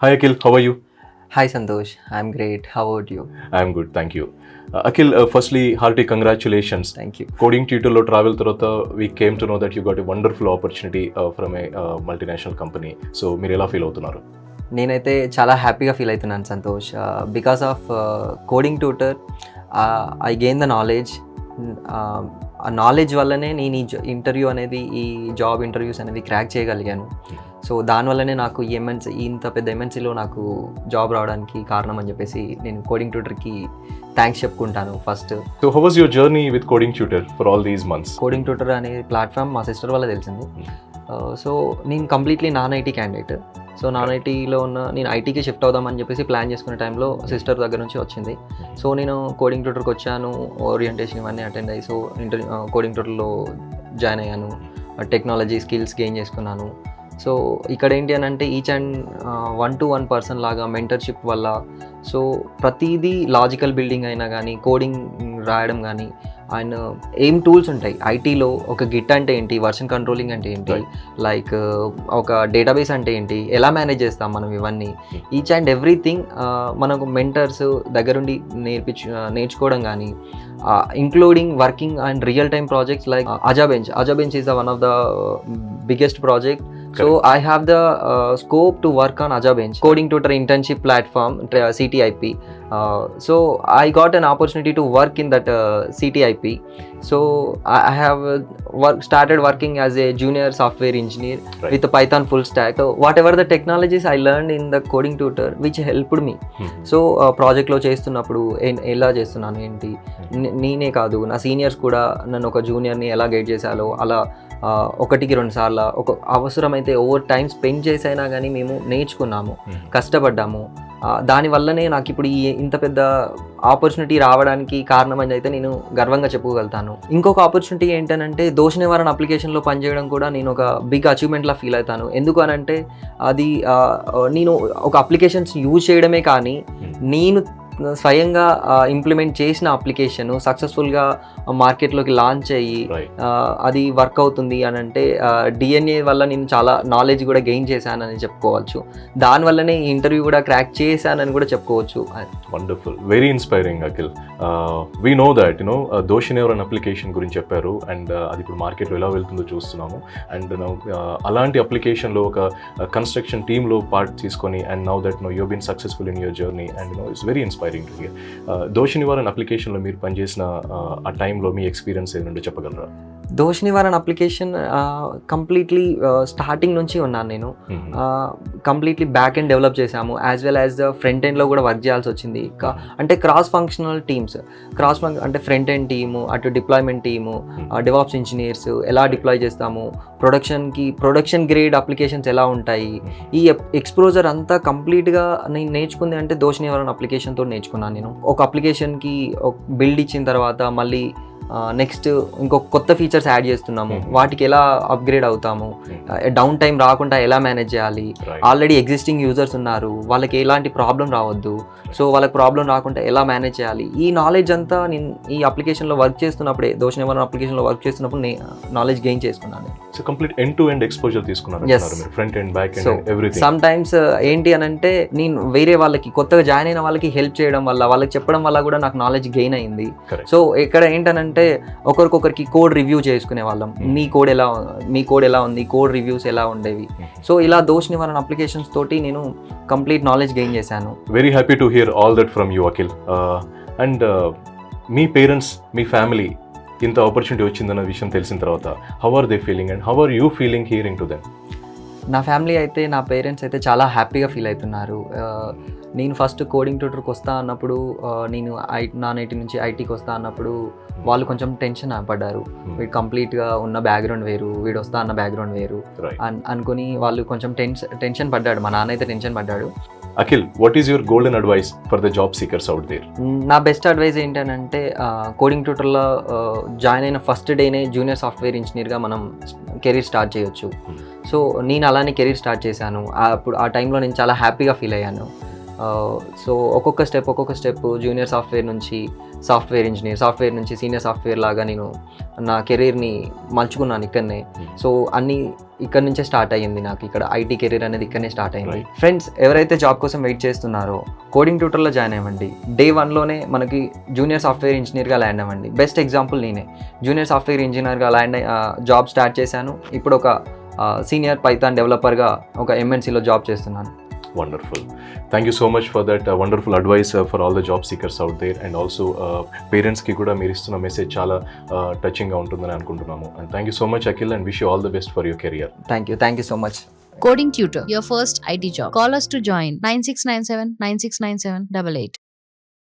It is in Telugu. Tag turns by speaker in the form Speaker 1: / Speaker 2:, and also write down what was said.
Speaker 1: Hi Akhil, how are you?
Speaker 2: Hi Santosh, I'm great. How about you?
Speaker 1: I'm good, thank you. Akhil, firstly, hearty congratulations.
Speaker 2: Thank you.
Speaker 1: Coding tutor travel tarvata, we came to know that you got a wonderful opportunity from a multinational company. So, మీరు ఎలా ఫీల్ అవుతున్నారు?
Speaker 2: నేనైతే చాలా హ్యాపీగా ఫీల్ అవుతున్నాను Santosh. Because of coding tutor I gain the knowledge. ఆ నాలెడ్జ్ వల్లనే నేను ఈ ఇంటర్వ్యూ అనేది, ఈ జాబ్ ఇంటర్వ్యూస్ అనేవి క్రాక్ చేయగలిగాను. సో దానివల్లనే నాకు ఈ ఇంత పెద్ద ఎంఎన్సీలో నాకు జాబ్ రావడానికి కారణం అని చెప్పేసి నేను కోడింగ్ ట్యూటర్కి థ్యాంక్స్ చెప్పుకుంటాను first.
Speaker 1: So, how was your journey with coding tutor for all these months?
Speaker 2: Coding tutor అనే ప్లాట్ఫామ్ మా సిస్టర్ వల్ల తెలిసింది. సో నేను completely non IT candidate. So non ఐటీలో ఉన్న నేను ఐటీకి షిఫ్ట్ అవుదామని చెప్పేసి ప్లాన్ చేసుకునే టైంలో సిస్టర్ దగ్గర నుంచి వచ్చింది. సో నేను కోడింగ్ ట్యూటర్కి వచ్చాను, ఓరియంటేషన్ ఇవన్నీ అటెండ్ అయ్యి, సో కోడింగ్ ట్యూటర్లో జాయిన్ అయ్యాను, టెక్నాలజీ స్కిల్స్ గెయిన్ చేసుకున్నాను. సో ఇక్కడ ఏంటి అని అంటే ఈచ్ అండ్ 1-to-1 పర్సన్ లాగా మెంటర్షిప్ వల్ల, సో ప్రతిదీ లాజికల్ బిల్డింగ్ అయినా కానీ, కోడింగ్ రాయడం కానీ, అండ్ ఏం టూల్స్ ఉంటాయి ఐటీలో, ఒక గిట్ అంటే ఏంటి, వర్షన్ కంట్రోలింగ్ అంటే ఏంటి, లైక్ ఒక డేటాబేస్ అంటే ఏంటి, ఎలా మేనేజ్ చేస్తాం మనం, ఇవన్నీ ఈచ్ అండ్ ఎవ్రీథింగ్ మనకు మెంటర్స్ దగ్గరుండి నేర్చుకోవడం కానీ, including working and real time projects like అజాబెంచ్ is the one of the biggest project. So I have the scope to work on Ajabench coding tutor internship platform, CTIP. So I got an opportunity to work in that CTIP. So I have started working as a junior software engineer, right, with the Python full stack. So whatever the technologies I learned in the coding tutor which helped me. So project లో చేస్తున్నప్పుడు ఎలా చేస్తున్నాను ఏంటి, నేనే కాదు నా సీనియర్స్ కూడా నన్ను ఒక జూనియర్ని ఎలా గైడ్ చేశాలో అలా 1-2 సార్లు ఒక అవసరమైతే ఓవర్ టైం స్పెండ్ చేసైనా కానీ మేము నేర్చుకున్నాము, కష్టపడ్డాము. దానివల్లనే నాకు ఇప్పుడు ఇంత పెద్ద ఆపర్చునిటీ రావడానికి కారణం అని అయితే నేను గర్వంగా చెప్పుకోగలుగుతాను. ఇంకొక ఆపర్చునిటీ ఏంటనంటే దోష నివారణ అప్లికేషన్లో పనిచేయడం కూడా నేను ఒక బిగ్ అచీవ్మెంట్లా ఫీల్ అవుతాను. ఎందుకు అనంటే అది నేను ఒక అప్లికేషన్స్ యూజ్ చేయడమే కానీ, నేను స్వయంగా ఇంప్లిమెంట్ చేసిన అప్లికేషన్ సక్సెస్ఫుల్గా మార్కెట్లోకి లాంచ్ అయ్యి అది వర్క్ అవుతుంది అని అంటే డిఎన్ఏ వల్ల నేను చాలా నాలెడ్జ్ కూడా గెయిన్ చేశానని చెప్పుకోవచ్చు. దానివల్లనే ఈ ఇంటర్వ్యూ కూడా క్రాక్ చేశానని కూడా చెప్పుకోవచ్చు.
Speaker 1: Wonderful, very inspiring Akhil. We know that దోష నివారణ అప్లికేషన్ గురించి చెప్పారు, అండ్ అది ఇప్పుడు మార్కెట్లో ఎలా వెళ్తుందో చూస్తున్నాము. అండ్ అలాంటి అప్లికేషన్లో ఒక కన్స్ట్రక్షన్ టీంలో పార్ట్ తీసుకొని, and now that you been successful in your journey, and it's very inspiring to hear. దోష నివారణ అప్లికేషన్లో మీరు పనిచేసిన ఆ టైంలో మీ ఎక్స్పీరియన్స్ ఏంటంటే చెప్పగలరా?
Speaker 2: దోష నివారణ అప్లికేషన్ కంప్లీట్లీ స్టార్టింగ్ నుంచి ఉన్నాను నేను. కంప్లీట్లీ బ్యాక్ ఎండ్ డెవలప్ చేశాము, as well as the front ఎండ్లో కూడా వర్క్ చేయాల్సి వచ్చింది. అంటే క్రాస్ ఫంక్షనల్ టీమ్స్, అంటే ఫ్రంట్ ఎండ్ టీము, అటు డిప్లాయ్మెంట్ టీము, డెవాప్స్ ఇంజనీర్స్ ఎలా డిప్లాయ్ చేస్తాము, ప్రొడక్షన్ గ్రేడ్ అప్లికేషన్స్ ఎలా ఉంటాయి, ఈ ఎక్స్పోజర్ అంతా కంప్లీట్గా నేను నేర్చుకుంది అంటే దోష నివారణ అప్లికేషన్తో నేర్చుకున్నాను నేను. ఒక అప్లికేషన్కి ఒక బిల్డ్ ఇచ్చిన తర్వాత మళ్ళీ నెక్స్ట్ ఇంకొక కొత్త ఫీచర్స్ యాడ్ చేస్తున్నాము, వాటికి ఎలా అప్గ్రేడ్ అవుతాము, డౌన్ టైం రాకుండా ఎలా మేనేజ్ చేయాలి, ఆల్రెడీ ఎగ్జిస్టింగ్ యూజర్స్ ఉన్నారు వాళ్ళకి ఎలాంటి ప్రాబ్లం రావద్దు, సో వాళ్ళకి ప్రాబ్లం రాకుండా ఎలా మేనేజ్ చేయాలి, ఈ నాలెడ్జ్ అంతా నేను ఈ అప్లికేషన్లో వర్క్ చేస్తున్నప్పుడే, దోష నివారణ అప్లికేషన్లో వర్క్ చేస్తున్నప్పుడు నాలెడ్జ్ గెయిన్ చేసుకున్నాను.
Speaker 1: So complete end to end exposure తీసుకున్నారు, front end back end everything.
Speaker 2: Sometimes ఏంటి అని అంటే నేను వేరే వాళ్ళకి కొత్తగా జాయిన్ అయిన వాళ్ళకి హెల్ప్ చేయడం వల్ల, వాళ్ళకి చెప్పడం వల్ల కూడా నాకు నాలెడ్జ్ గెయిన్ అయింది. సో ఇక్కడ ఏంటనంటే ఒకరికొకరికి కోడ్ రివ్యూ చేసుకునే వాళ్ళం, మీ కోడ్ ఎలా ఉంది, కోడ్ రివ్యూస్ ఎలా ఉండేవి. సో ఇలా దోష నివారణ అప్లికేషన్స్ తోటి నేను కంప్లీట్ నాలెడ్జ్ గెయిన్ చేశాను.
Speaker 1: Very happy to hear all that from you Akhil. అండ్ మీ పేరెంట్స్, మీ ఫ్యామిలీ ఇంత ఆపర్చునిటీ వచ్చిందన్న విషయం తెలిసిన తర్వాత how are they feeling and how are you feeling hearing to them?
Speaker 2: నా ఫ్యామిలీ అయితే, నా పేరెంట్స్ అయితే చాలా హ్యాపీగా ఫీల్ అవుతున్నారు. నేను ఫస్ట్ కోడింగ్ ట్యూటర్కి వస్తా అన్నప్పుడు, నేను నాన్ ఐటీ నుంచి ఐటీకి వస్తా అన్నప్పుడు వాళ్ళు కొంచెం టెన్షన్ పడ్డారు. వీడు కంప్లీట్గా ఉన్న బ్యాక్గ్రౌండ్ వేరు, వీడు వస్తా అన్న బ్యాక్గ్రౌండ్ వేరు అనుకుని వాళ్ళు కొంచెం టెన్షన్ పడ్డాడు. మా నాన్న అయితే టెన్షన్ పడ్డాడు.
Speaker 1: Akhil, what is your golden advice for the job seekers out there?
Speaker 2: నా బెస్ట్ అడ్వైస్ ఏంటంటే కోడింగ్ ట్యూటర్లో జాయిన్ అయిన ఫస్ట్ డేనే జూనియర్ సాఫ్ట్వేర్ ఇంజనీర్గా మనం కెరీర్ స్టార్ట్ చేయొచ్చు. సో నేను అలానే కెరీర్ స్టార్ట్ చేశాను. అప్పుడు ఆ టైంలో నేను చాలా హ్యాపీగా ఫీల్ అయ్యాను. సో ఒక్కొక్క స్టెప్ జూనియర్ సాఫ్ట్వేర్ నుంచి సాఫ్ట్వేర్ ఇంజనీర్, సాఫ్ట్వేర్ నుంచి సీనియర్ సాఫ్ట్వేర్ లాగా నేను నా కెరీర్ని మలుచుకున్నాను ఇక్కడనే. సో అన్నీ ఇక్కడ నుంచే స్టార్ట్ అయ్యింది నాకు, ఇక్కడ ఐటీ కెరీర్ అనేది ఇక్కడనే స్టార్ట్ అయింది. ఫ్రెండ్స్ ఎవరైతే జాబ్ కోసం వెయిట్ చేస్తున్నారో కోడింగ్ ట్యూటర్లో జాయిన్ అవ్వండి. డే 1లోనే మనకి జూనియర్ సాఫ్ట్వేర్ ఇంజనీర్గా ల్యాండ్ అవ్వండి. బెస్ట్ ఎగ్జాంపుల్ నేనే జూనియర్ సాఫ్ట్వేర్ ఇంజనీర్గా జాబ్ స్టార్ట్ చేశాను. ఇప్పుడు ఒక సీనియర్ పైథాన్ డెవలపర్గా ఒక ఎంఎన్సీలో జాబ్ చేస్తున్నాను.
Speaker 1: Wonderful. Thank you so much for that wonderful advice for all the job seekers out there, and also parents ki kuda meer istunna message chala touching ga untundani anukuntunnamu. And thank you so much Akhil, and wish you all the best for your career.
Speaker 2: Thank you so much.
Speaker 3: Coding Tutor, your first IT job. Call us to join 9697 9697 88.